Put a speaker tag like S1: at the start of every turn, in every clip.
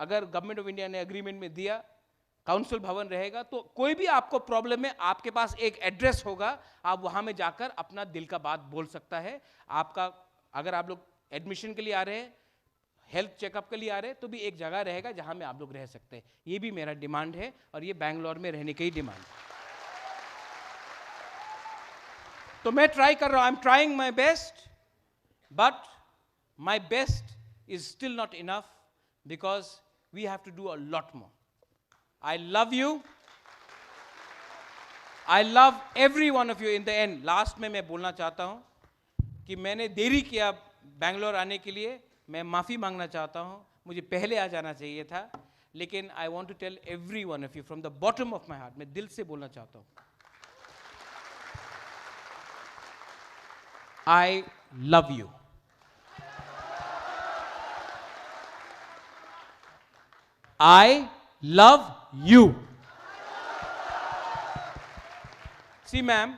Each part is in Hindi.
S1: अगर गवर्नमेंट ऑफ इंडिया ने एग्रीमेंट में दिया, काउंसिल भवन रहेगा, तो कोई भी आपको प्रॉब्लम है, आपके पास एक एड्रेस होगा, आप वहां में जाकर अपना दिल का बात बोल सकता है। आपका अगर आप लोग एडमिशन के लिए आ रहे हैं, हेल्थ चेकअप के लिए आ रहे हैं, तो भी एक जगह रहेगा जहां में आप लोग रह सकते हैं। ये भी मेरा डिमांड है और ये बैंगलोर में रहने की ही डिमांड है। तो मैं ट्राई कर रहा हूं, I am trying my best, but my best is still not enough because we have to do a lot more. I love you. I love every one of you. In the end, last में मैं बोलना चाहता हूं कि मैंने देरी किया बैंगलोर आने के लिए, मैं माफ़ी मांगना चाहता हूं, मुझे पहले आ जाना चाहिए था, लेकिन I want to tell every one of you from the bottom of my heart, मैं दिल से बोलना चाहता हूं, I love you. I love you. See, ma'am,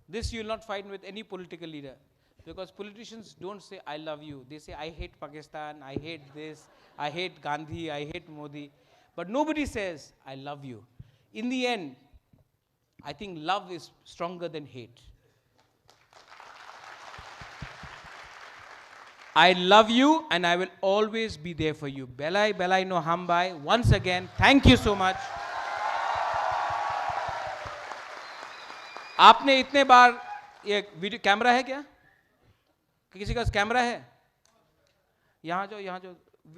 S1: this you will not find with any political leader, because politicians don't say I love you. They say I hate Pakistan, I hate this, I hate Gandhi, I hate Modi. But nobody says I love you. In the end, I think love is stronger than hate. I love you and I will always be there for you. Belai belai no hambai. Once again, thank you so much. आपने इतने बार, ये वीडियो कैमरा है क्या? किसी का कैमरा है? यहाँ जो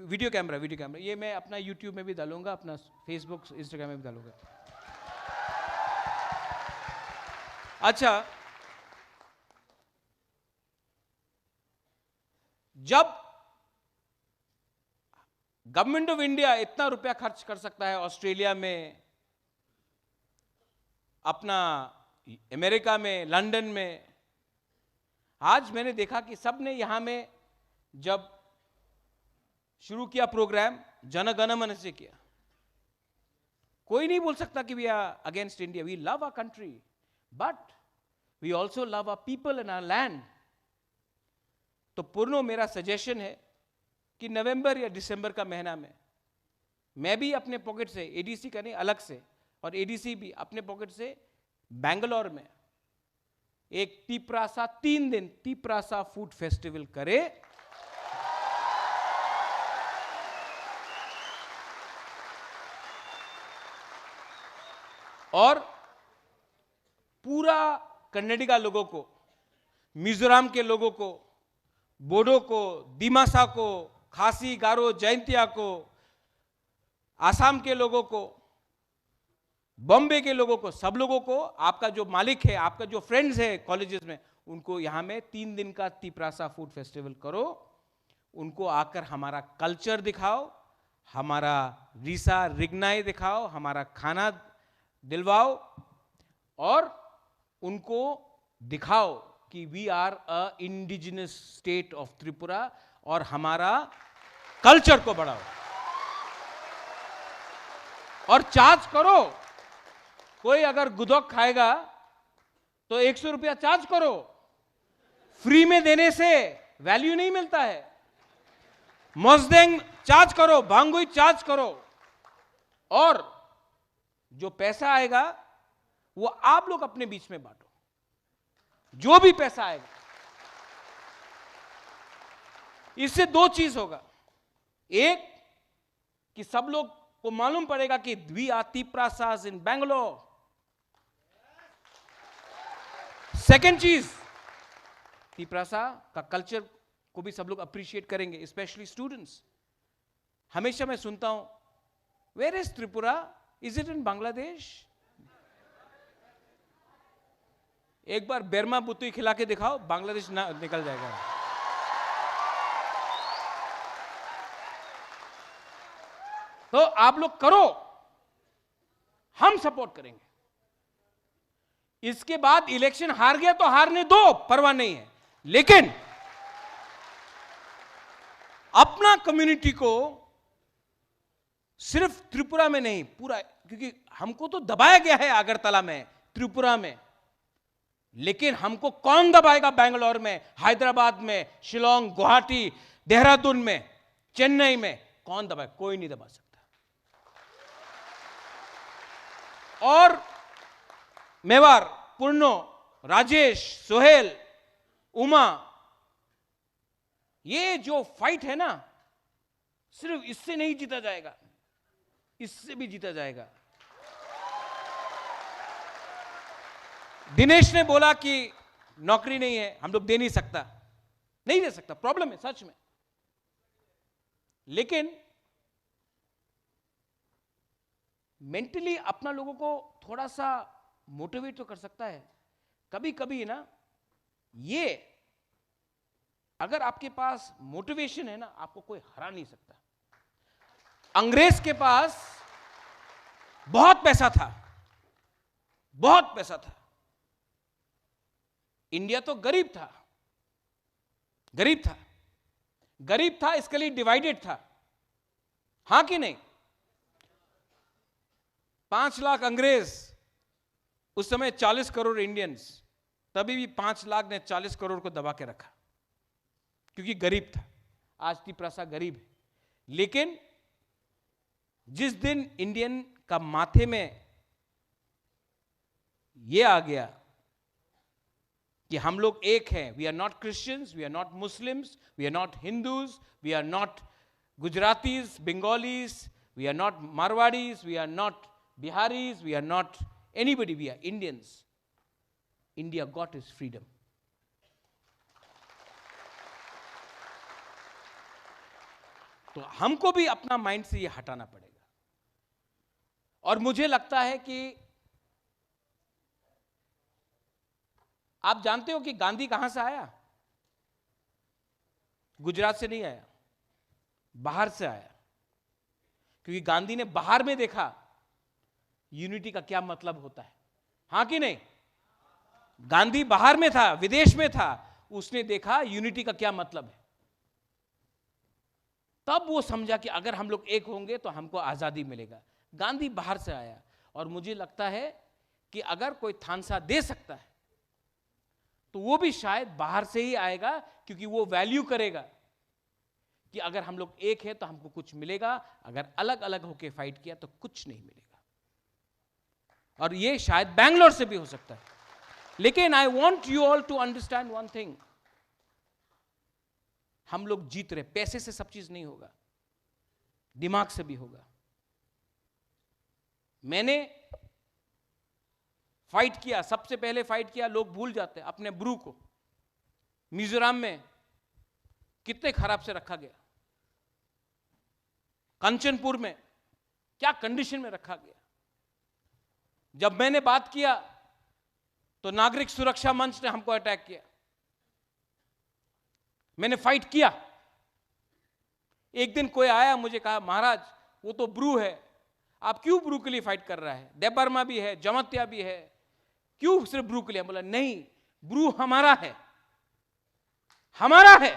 S1: वीडियो कैमरा, ये मैं अपना यूट्यूब में भी डालूंगा, अपना फेसबुक इंस्टाग्राम में भी डालूंगा। अच्छा, जब गवर्नमेंट ऑफ इंडिया इतना रुपया खर्च कर सकता है ऑस्ट्रेलिया में, अपना अमेरिका में, लंदन में, आज मैंने देखा कि सब ने यहां में जब शुरू किया प्रोग्राम, जन गण मन से किया। कोई नहीं बोल सकता कि we are against India. We love our country, but we also love our people and our land. तो पूर्णो, मेरा सजेशन है कि नवंबर या दिसंबर का महीना में मैं भी अपने पॉकेट से, एडीसी का नहीं अलग से, और एडीसी भी अपने पॉकेट से बैंगलोर में एक तीपरासा 3 दिन तीपरासा फूड फेस्टिवल करे, और पूरा कर्नाटका लोगों को, मिजोरम के लोगों को, बोडो को, दिमासा को, खासी, गारो, जयंतिया को, आसाम के लोगों को, बॉम्बे के लोगों को, सब लोगों को, आपका जो मालिक है, आपका जो फ्रेंड्स है कॉलेजेस में, उनको यहां में 3 दिन का तीपरासा फूड फेस्टिवल करो। उनको आकर हमारा कल्चर दिखाओ, हमारा रीसा रिगनाई दिखाओ, हमारा खाना दिलवाओ, और उनको दिखाओ कि we are a indigenous state of Tripura, और हमारा कल्चर को बढ़ाओ। और चार्ज करो, कोई अगर गुदौक खाएगा तो 100 रुपया चार्ज करो। फ्री में देने से वैल्यू नहीं मिलता है। मजदेंग चार्ज करो, भांगुई चार्ज करो, और जो पैसा आएगा वो आप लोग अपने बीच में बांटो। जो भी पैसा आएगा, इससे 2 चीज होगा। एक, कि सब लोग को मालूम पड़ेगा कि वी आर तीपरासास इन बैंगलोर। सेकेंड चीज, तीपरासा का कल्चर को भी सब लोग अप्रिशिएट करेंगे, स्पेशली स्टूडेंट्स। हमेशा मैं सुनता हूं, where is Tripura, is it in Bangladesh? एक बार बेरमा बुतुई खिला के दिखाओ, बांग्लादेश ना निकल जाएगा। तो आप लोग करो, हम सपोर्ट करेंगे। इसके बाद इलेक्शन हार गया तो हारने दो, परवाह नहीं है, लेकिन अपना कम्युनिटी को सिर्फ त्रिपुरा में नहीं, पूरा, क्योंकि हमको तो दबाया गया है अगरतला में, त्रिपुरा में, लेकिन हमको कौन दबाएगा? बैंगलोर में, हैदराबाद में, शिलोंग, गुवाहाटी, देहरादून में। चेन्नई में कौन दबाए? कोई नहीं दबा सकता। और मेवार, पूर्णो, राजेश, सोहेल, उमा, ये जो फाइट है ना, सिर्फ इससे नहीं जीता जाएगा, इससे भी जीता जाएगा। दिनेश ने बोला कि नौकरी नहीं है, हम लोग दे नहीं सकता, नहीं दे सकता, प्रॉब्लम है सच में। लेकिन मेंटली अपना लोगों को थोड़ा सा मोटिवेट तो कर सकता है। कभी कभी ना, ये अगर आपके पास मोटिवेशन है ना, आपको कोई हरा नहीं सकता। अंग्रेज के पास बहुत पैसा था, बहुत पैसा था। इंडिया तो गरीब था, गरीब था, गरीब था, इसके लिए डिवाइडेड था, हां कि नहीं? 5 लाख अंग्रेज, उस समय 40 करोड़ इंडियंस, तभी भी 5 लाख ने 40 करोड़ को दबा के रखा, क्योंकि गरीब था। आज तिपरासा गरीब है, लेकिन जिस दिन इंडियन का माथे में यह आ गया कि हम लोग एक हैं, we are not Christians, we are not Muslims, we are not Hindus, we are not Gujaratis, Bengalis, we are not Marwaris, we are not Biharis, we are not anybody, we are Indians. India got is freedom. तो हमको भी अपना माइंड से ये हटाना पड़ेगा। और मुझे लगता है कि आप जानते हो कि गांधी कहां से आया? गुजरात से नहीं आया, बाहर से आया, क्योंकि गांधी ने बाहर में देखा यूनिटी का क्या मतलब होता है, हां कि नहीं? गांधी बाहर में था, विदेश में था, उसने देखा यूनिटी का क्या मतलब है। तब वो समझा कि अगर हम लोग एक होंगे तो हमको आजादी मिलेगा। गांधी बाहर से आया, और मुझे लगता है कि अगर कोई थानसा दे सकता है तो वो भी शायद बाहर से ही आएगा, क्योंकि वो वैल्यू करेगा कि अगर हम लोग एक है तो हमको कुछ मिलेगा, अगर अलग अलग होके फाइट किया तो कुछ नहीं मिलेगा। और ये शायद बैंगलोर से भी हो सकता है। लेकिन I want you all to understand one thing, हम लोग जीत रहे। पैसे से सब चीज नहीं होगा, दिमाग से भी होगा। मैंने फाइट किया, सबसे पहले फाइट किया, लोग भूल जाते हैं अपने ब्रू को। मिजोरम में कितने खराब से रखा गया, कंचनपुर में क्या कंडीशन में रखा गया। जब मैंने बात किया तो नागरिक सुरक्षा मंच ने हमको अटैक किया। मैंने फाइट किया। एक दिन कोई आया, मुझे कहा, महाराज वो तो ब्रू है, आप क्यों ब्रू के लिए फाइट कर रहा है? देबर्मा भी है, जमत्या भी है, क्यों सिर्फ ब्रू के लिए? बोला नहीं, ब्रू हमारा है, हमारा है।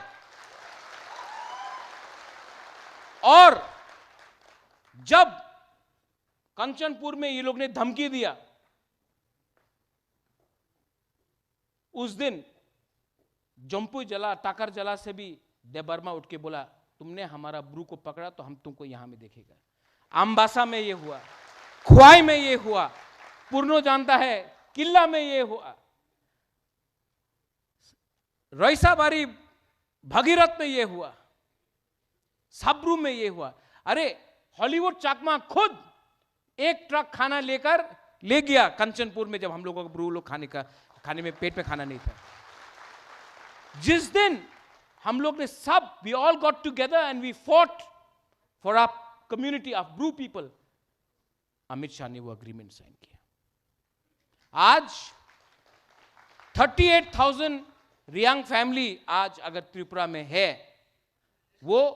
S1: और जब कंचनपुर में ये लोग ने धमकी दिया, उस दिन जम्पू जला, टाकर जला से भी देबर्मा उठ के बोला, तुमने हमारा ब्रू को पकड़ा तो हम तुमको यहां में देखेगा। अम्बासा में ये हुआ, खुआई में ये हुआ, पूर्णो जानता है, किला में ये हुआ, रईसाबारी भगीरथ में ये हुआ, साब्रू में ये हुआ। अरे हॉलीवुड चाकमा खुद एक ट्रक खाना लेकर ले गया कंचनपुर में, जब हम लोगों को ब्रू लोग खाने में पेट में खाना नहीं था। जिस दिन हम लोग ने सब, we all got together and we fought for our community of Bru people, Amit Shah ने वो अग्रीमेंट साइन किया। आज 38,000 रियांग फैमिली आज अगर त्रिपुरा में है, वो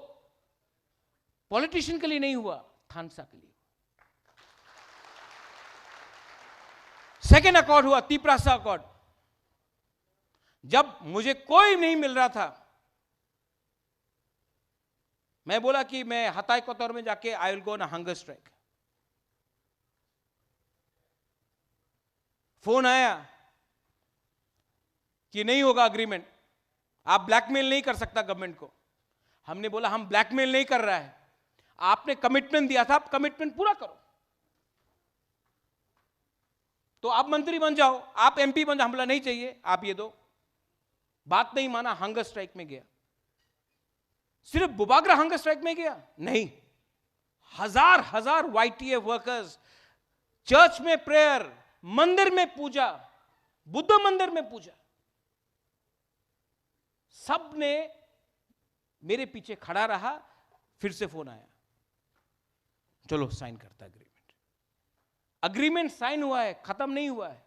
S1: पॉलिटिशियन के लिए नहीं हुआ, थानसा के लिए। सेकेंड अकॉर्ड हुआ, तिपरासा अकॉर्ड। जब मुझे कोई नहीं मिल रहा था, मैं बोला कि मैं हताई कोतौर में जाके I will go on hunger strike. Phone आया कि नहीं होगा अग्रीमेंट, आप ब्लैकमेल नहीं कर सकता गवर्नमेंट को। हमने बोला हम ब्लैकमेल नहीं कर रहा है, आपने कमिटमेंट दिया था, आप कमिटमेंट पूरा करो। तो आप मंत्री बन जाओ, आप एमपी बन जाओ, हमला नहीं चाहिए, आप ये दो। बात नहीं माना, हंगर स्ट्राइक में गया। सिर्फ बुबागरा हंगर स्ट्राइक में गया नहीं, हजार हजार वाईटीएफ वर्कर्स चर्च में प्रेयर, मंदिर में पूजा, बुद्ध मंदिर में पूजा, सब ने मेरे पीछे खड़ा रहा। फिर से फोन आया, चलो साइन करता एग्रीमेंट। एग्रीमेंट साइन हुआ है, खत्म नहीं हुआ है।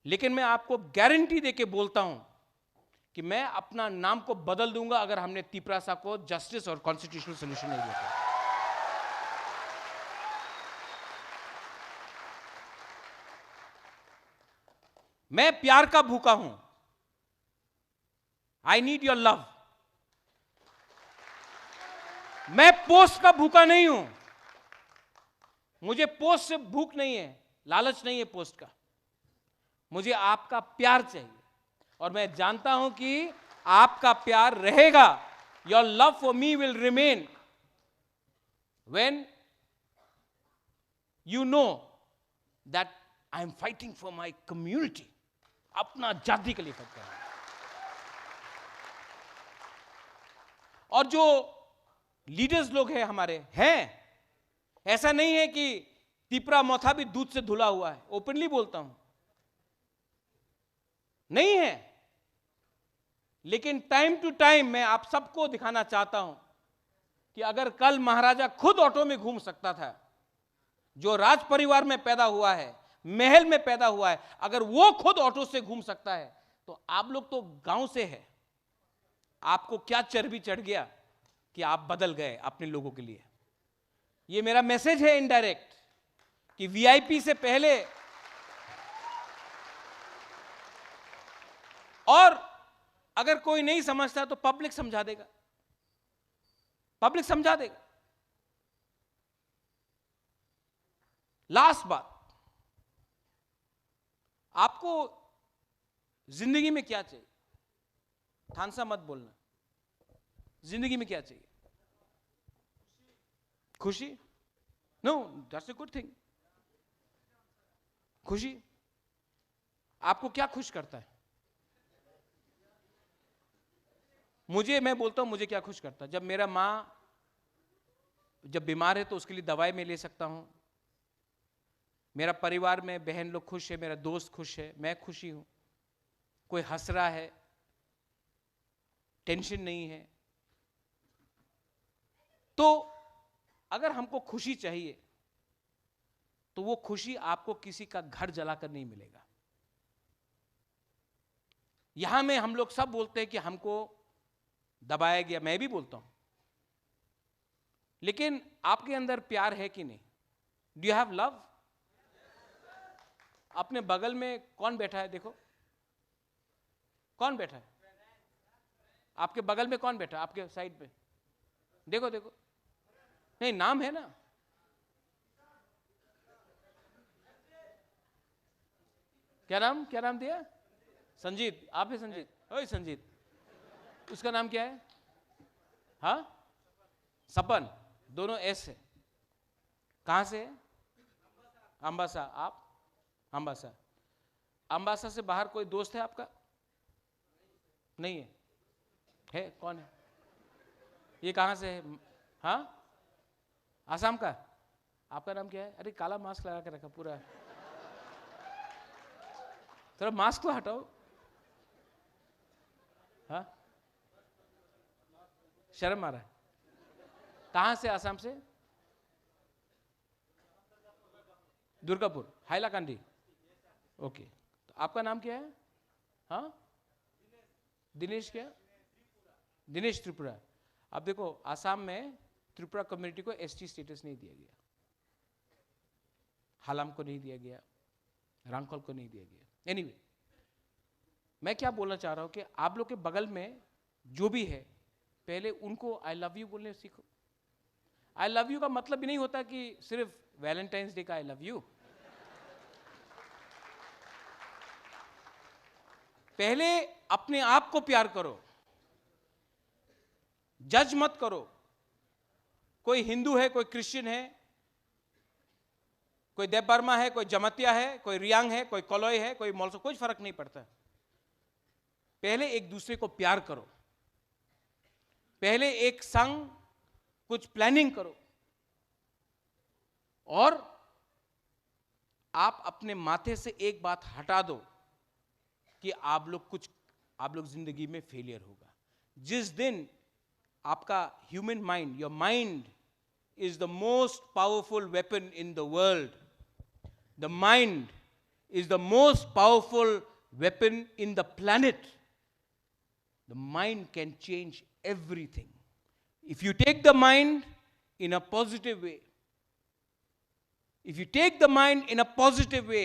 S1: लेकिन मैं आपको गारंटी देके बोलता हूं कि मैं अपना नाम को बदल दूंगा अगर हमने तिपरासा को जस्टिस और कॉन्स्टिट्यूशनल सोल्यूशन नहीं दिया। मैं प्यार का भूखा हूं। I need your love. मैं पोस्ट का भूखा नहीं हूं। मुझे पोस्ट से भूख नहीं है, लालच नहीं है पोस्ट का। मुझे आपका प्यार चाहिए और मैं जानता हूं कि आपका प्यार रहेगा। Your love for me will remain when you know that I am fighting for my community. अपना जाति के लिए फाइट कर रहा हूं। और जो लीडर्स लोग हैं हमारे हैं, ऐसा नहीं है कि तिपरा मोथा भी दूध से धुला हुआ है, ओपनली बोलता हूं, नहीं है। लेकिन टाइम टू टाइम मैं आप सबको दिखाना चाहता हूं कि अगर कल महाराजा खुद ऑटो में घूम सकता था, जो राज परिवार में पैदा हुआ है, महल में पैदा हुआ है, अगर वो खुद ऑटो से घूम सकता है, तो आप लोग तो गांव से है, आपको क्या चर्बी चढ़ गया कि आप बदल गए अपने लोगों के लिए। ये मेरा मैसेज है इनडायरेक्ट कि वीआईपी से पहले, और अगर कोई नहीं समझता तो पब्लिक समझा देगा, पब्लिक समझा देगा। लास्ट बात, आपको जिंदगी में क्या चाहिए? थानसा मत बोलना। जिंदगी में क्या चाहिए? खुशी? No, that's a good thing. खुशी। आपको क्या खुश करता है? मैं बोलता हूं मुझे क्या खुश करता है। जब मेरा मां जब बीमार है तो उसके लिए दवाई मैं ले सकता हूं, मेरा परिवार में बहन लोग खुश है, मेरा दोस्त खुश है, मैं खुशी हूं, कोई हंस रहा है, टेंशन नहीं है। तो अगर हमको खुशी चाहिए तो वो खुशी आपको किसी का घर जलाकर नहीं मिलेगा। यहां में हम लोग सब बोलते हैं कि हमको दबाया गया, मैं भी बोलता हूं, लेकिन आपके अंदर प्यार है कि नहीं? Do you have love? अपने बगल में कौन बैठा है? देखो कौन बैठा है आपके बगल में, कौन बैठा है आपके साइड पे? देखो देखो, नहीं नाम है ना? क्या नाम दिया? संजीत। आप है संजीत? ओए संजीत, उसका नाम क्या है? हाँ, सपन। दोनों एस है। कहां से है? अंबासा। आप? अंबासा। अंबासा से बाहर कोई दोस्त है आपका? नहीं है? है? कौन है? ये कहां से है? हाँ, आसाम का। आपका नाम क्या है? अरे काला मास्क लगा के रखा पूरा, थोड़ा मास्क तो हटाओ। हाँ, शर्म आ रहा है। कहां से? आसाम से? दुर्गापुर, हाइलाकांडी। ओके, तो आपका नाम क्या है? हाँ, दिनेश। क्या? दिनेश त्रिपुरा। अब देखो, आसाम में त्रिपुरा कम्युनिटी को एसटी स्टेटस नहीं दिया गया, हालाम को नहीं दिया गया, रांखल को नहीं दिया गया। एनीवे, मैं क्या बोलना चाह रहा हूं कि आप लोग के बगल में जो भी है, पहले उनको आई लव यू बोलने सीखो। आई लव यू का मतलब भी नहीं होता कि सिर्फ वैलेंटाइंस डे का आई लव यू। पहले अपने आप को प्यार करो, जज मत करो। कोई हिंदू है, कोई क्रिश्चियन है, कोई देव बर्मा है, कोई जमतिया है, कोई रियांग है, कोई कोलोई है, कोई मोलसो, कुछ फर्क नहीं पड़ता। पहले एक दूसरे को प्यार करो, पहले एक संग कुछ प्लानिंग करो, और आप अपने माथे से एक बात हटा दो कि आप लोग जिंदगी में फेलियर होगा। जिस दिन आपका human mind, your mind is the most powerful weapon in the world, the mind is the most powerful weapon in the planet, the mind can change everything. If you take the mind in a positive way, if you take the mind in a positive way,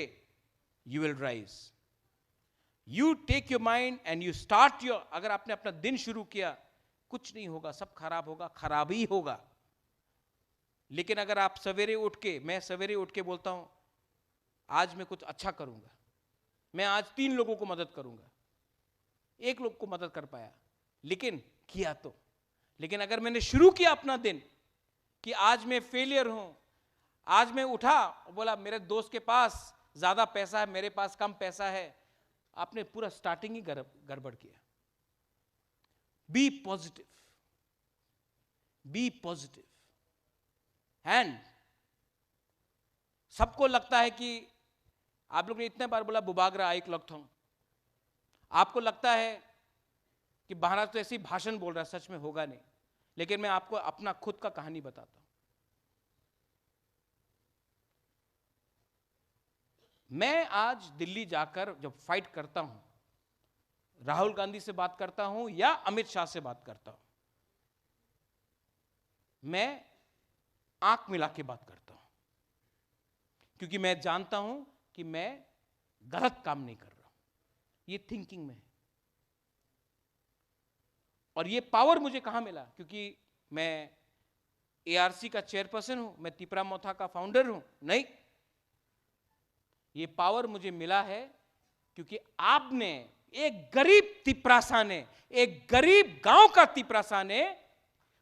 S1: you will rise. You take your mind and you start your, अगर आपने अपना दिन शुरू किया, कुछ नहीं होगा, सब खराब होगा, खराब ही होगा। लेकिन अगर आप सवेरे उठ के, मैं सवेरे उठ के बोलता हूं आज मैं कुछ अच्छा करूंगा, मैं आज 3 लोगों को मदद करूंगा, 1 लोग को मदद कर पाया लेकिन किया तो। लेकिन अगर मैंने शुरू किया अपना दिन कि आज मैं फेलियर हूं, आज मैं उठा बोला मेरे दोस्त के पास ज्यादा पैसा है, मेरे पास कम पैसा है, आपने पूरा स्टार्टिंग ही गड़बड़ किया। Be positive, be positive. And सबको लगता है कि आप लोग ने इतने बार बोला बुबागरा आइक लगता हूं, आपको लगता है कि महाराज तो ऐसे ही भाषण बोल रहा है, सच में होगा नहीं। लेकिन मैं आपको अपना खुद का कहानी बताता हूं। मैं आज दिल्ली जाकर जब फाइट करता हूं, राहुल गांधी से बात करता हूं या अमित शाह से बात करता हूं, मैं आंख मिला के बात करता हूं, क्योंकि मैं जानता हूं कि मैं गलत काम नहीं कर रहा हूं। ये थिंकिंग में है। और ये पावर मुझे कहां मिला? क्योंकि मैं एआरसी का चेयरपर्सन हूं, मैं तिपरा मोथा का फाउंडर हूं? नहीं, ये पावर मुझे मिला है क्योंकि आपने, एक गरीब तिपरासा ने, एक गरीब गांव का तिपरासा ने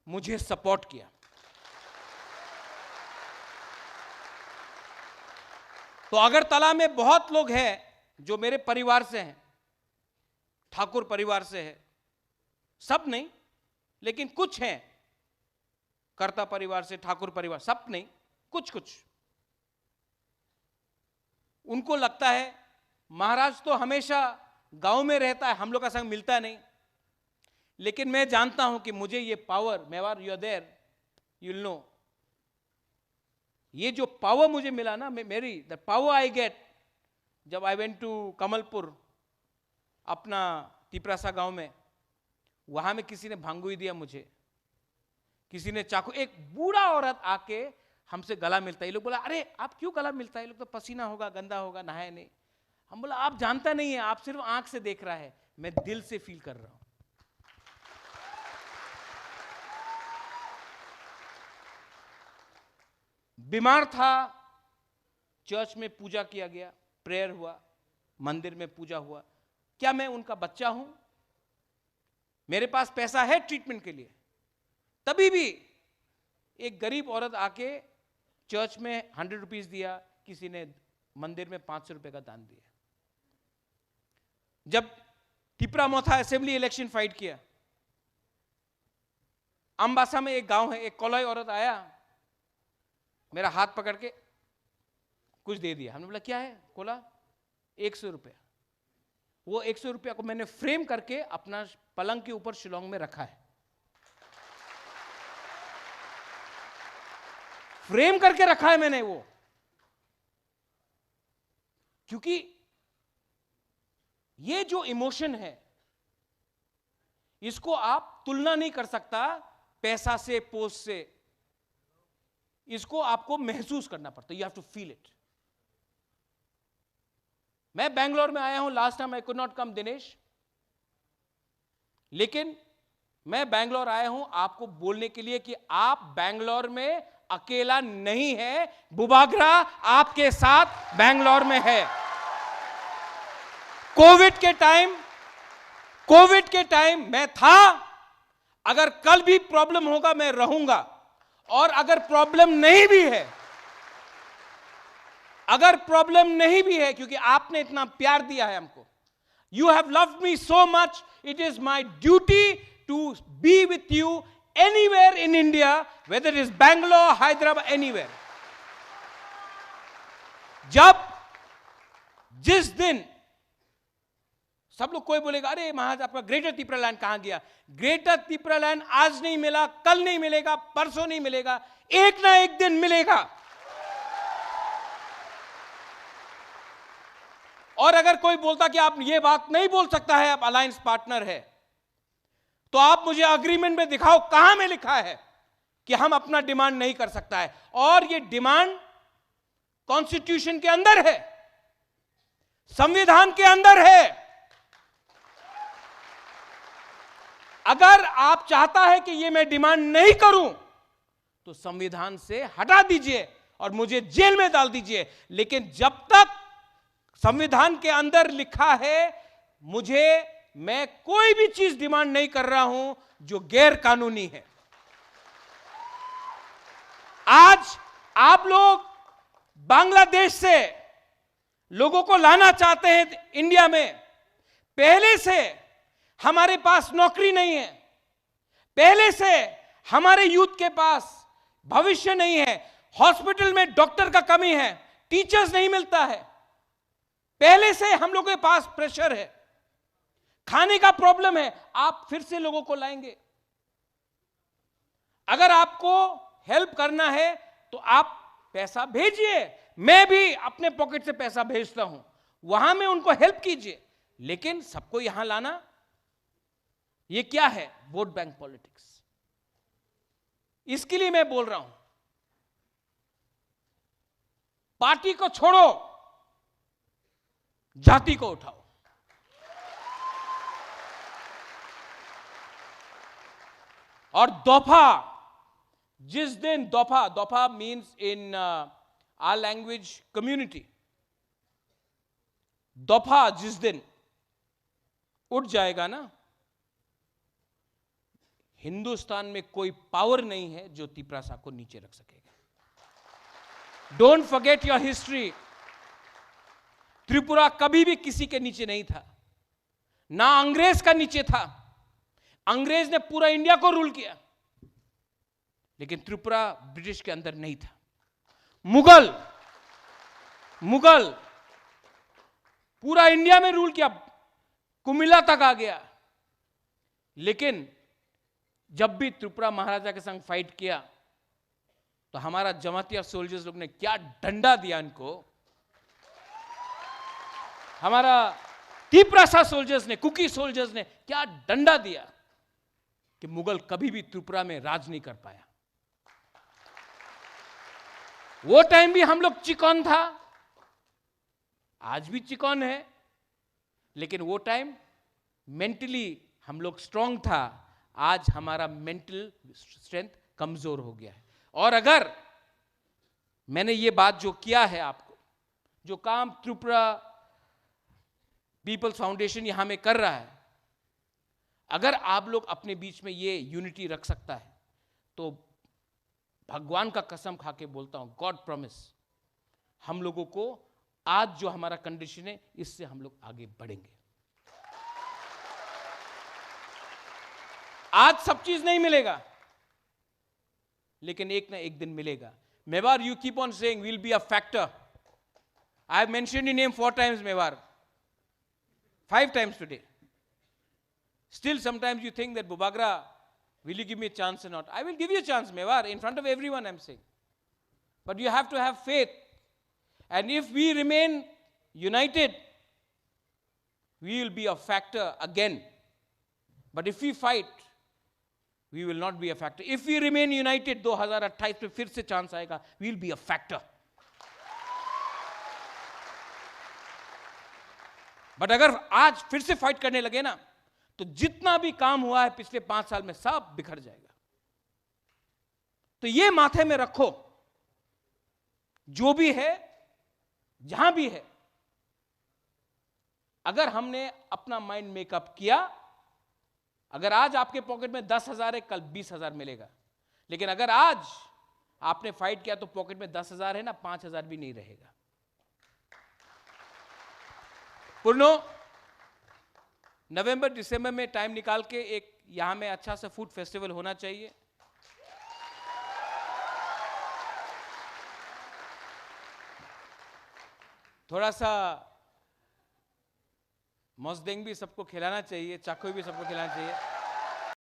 S1: मुझे सपोर्ट किया। तो अगरतला में बहुत लोग हैं जो मेरे परिवार से हैं, ठाकुर परिवार से है, सब नहीं लेकिन कुछ हैं, कर्ता परिवार से, ठाकुर परिवार, सब नहीं, कुछ कुछ। उनको लगता है महाराज तो हमेशा गांव में रहता है, हम लोग का संग मिलता नहीं। लेकिन मैं जानता हूं कि मुझे ये पावर, मेवार you are there, you will know, ये जो पावर मुझे मिला ना, मेरी द पावर आई गेट जब आई वेंट टू कमलपुर, अपना तिपरासा गांव में, वहां में किसी ने भांगुई दिया मुझे, किसी ने चाकू, एक बूढ़ा औरत आके हमसे गला मिलता है। ये लोग बोला अरे आप क्यों गला मिलता है? ये लोग तो पसीना होगा, गंदा होगा, नहाए नहीं। हम बोला आप जानता नहीं है, आप सिर्फ आंख से देख रहा है, मैं दिल से फील कर रहा हूं। बीमार था, चर्च में पूजा किया गया, प्रेयर हुआ, मंदिर में पूजा हुआ। क्या मैं उनका बच्चा हूं? मेरे पास पैसा है ट्रीटमेंट के लिए, तभी भी एक गरीब औरत आके चर्च में 100 रुपीज दिया, किसी ने मंदिर में 500 रुपए का दान दिया। जब तिपरा मोथा असेंबली इलेक्शन फाइट किया, अम्बासा में एक गांव है, एक कोलोई औरत आया, मेरा हाथ पकड़ के कुछ दे दिया। हमने बोला क्या है? कोला 100 रुपया। वो 100 रुपया को मैंने फ्रेम करके अपना पलंग के ऊपर शिलोंग में रखा है, फ्रेम करके रखा है मैंने वो, क्योंकि ये जो इमोशन है इसको आप तुलना नहीं कर सकता पैसा से, पोस्ट से। इसको आपको महसूस करना पड़ता है, you have to feel it. मैं बैंगलोर में आया हूं, last time I could not come Dinesh, लेकिन मैं बैंगलोर आया हूं आपको बोलने के लिए कि आप बैंगलोर में अकेला नहीं है, बुबागरा आपके साथ बैंगलोर में है। कोविड के टाइम मैं था, अगर कल भी प्रॉब्लम होगा मैं रहूंगा, और अगर प्रॉब्लम नहीं भी है, अगर प्रॉब्लम नहीं भी है, क्योंकि आपने इतना प्यार दिया है हमको, you have loved me so much, it is my duty to be with you anywhere in India, whether is Bangalore, Hyderabad, anywhere. जिस दिन सब लोग कोई बोलेगा अरे महाराज आपका ग्रेटर तिपरालैंड कहां गया, ग्रेटर तिपरालैंड आज नहीं मिला, कल नहीं मिलेगा, परसों नहीं मिलेगा, एक ना एक दिन मिलेगा। और अगर कोई बोलता कि आप ये बात नहीं बोल सकता है, आप अलायंस पार्टनर है, तो आप मुझे अग्रीमेंट में दिखाओ कहां में लिखा है कि हम अपना डिमांड नहीं कर सकता है। और ये डिमांड कॉन्स्टिट्यूशन के अंदर है, संविधान के अंदर है। अगर आप चाहता है कि ये मैं डिमांड नहीं करूं तो संविधान से हटा दीजिए और मुझे जेल में डाल दीजिए, लेकिन जब तक संविधान के अंदर लिखा है मैं कोई भी चीज डिमांड नहीं कर रहा हूं जो गैर कानूनी है। आज आप लोग बांग्लादेश से लोगों को लाना चाहते हैं इंडिया में, पहले से हमारे पास नौकरी नहीं है, पहले से हमारे यूथ के पास भविष्य नहीं है, हॉस्पिटल में डॉक्टर का कमी है, टीचर्स नहीं मिलता है, पहले से हम लोगों के पास प्रेशर है, खाने का प्रॉब्लम है, आप फिर से लोगों को लाएंगे। अगर आपको हेल्प करना है तो आप पैसा भेजिए, मैं भी अपने पॉकेट से पैसा भेजता हूं, वहां में उनको हेल्प कीजिए, लेकिन सबको यहां लाना ये क्या है? Vote bank politics. इसके लिए मैं बोल रहा हूं, पार्टी को छोड़ो, जाति को उठाओ। और दफा जिस दिन दफा means in our language community, दफा जिस दिन उठ जाएगा ना, हिंदुस्तान में कोई पावर नहीं है जो तिपरासा को नीचे रख सकेगा। Don't forget your history. Tripura कभी भी किसी के नीचे नहीं था, ना अंग्रेज का नीचे था। अंग्रेज ने पूरा इंडिया को रूल किया, लेकिन त्रिपुरा ब्रिटिश के अंदर नहीं था। मुगल पूरा इंडिया में रूल किया, कुमिल्ला तक आ गया, लेकिन जब भी त्रिपुरा महाराजा के संग फाइट किया तो हमारा जमातिया सोल्जर्स लोग ने क्या डंडा दिया इनको, हमारा तिपरासा सोल्जर्स ने, कुकी सोल्जर्स ने क्या डंडा दिया कि मुगल कभी भी त्रिपुरा में राज नहीं कर पाया। वो टाइम भी हम लोग चिकन था, आज भी चिकन है, लेकिन वो टाइम मेंटली हम लोग स्ट्रांग था, आज हमारा मेंटल स्ट्रेंथ कमजोर हो गया है। और अगर मैंने ये बात जो किया है आपको, जो काम त्रिपुरा पीपल्स फाउंडेशन यहां में कर रहा है, अगर आप लोग अपने बीच में ये यूनिटी रख सकता है तो भगवान का कसम खा के बोलता हूं, गॉड प्रॉमिस, हम लोगों को आज जो हमारा कंडीशन है इससे हम लोग आगे बढ़ेंगे। आज सब चीज नहीं मिलेगा, लेकिन एक ना एक दिन मिलेगा। Mewar, you keep on saying will be a factor. I have mentioned your name 4 times, Mewar, 5 times today. Still sometimes you think that, Bubagra, will you give me a chance or not? I will give you a chance, Mewar, in front of everyone I'm saying. But you have to have faith. And if we remain united, we will be a factor again. But if we fight, we will not be a factor. If we remain united, 2028 में फिर से chance आएगा, we will be a factor. But अगर आज फिर से फाइट करने लगे ना, तो जितना भी काम हुआ है पिछले 5 साल में सब बिखर जाएगा। तो ये माथे में रखो, जो भी है, जहां भी है, अगर हमने अपना माइंड मेकअप किया अगर आज आपके पॉकेट में 10,000 है, कल 20,000 मिलेगा। लेकिन अगर आज आपने फाइट किया तो पॉकेट में 10,000 है ना, 5,000 भी नहीं रहेगा। पुरनो, नवंबर दिसंबर में टाइम निकाल के एक यहां में अच्छा सा फूड फेस्टिवल होना चाहिए। थोड़ा सा मौसदेंग भी सबको खिलाना चाहिए, चाकोई भी सबको खिलाना चाहिए।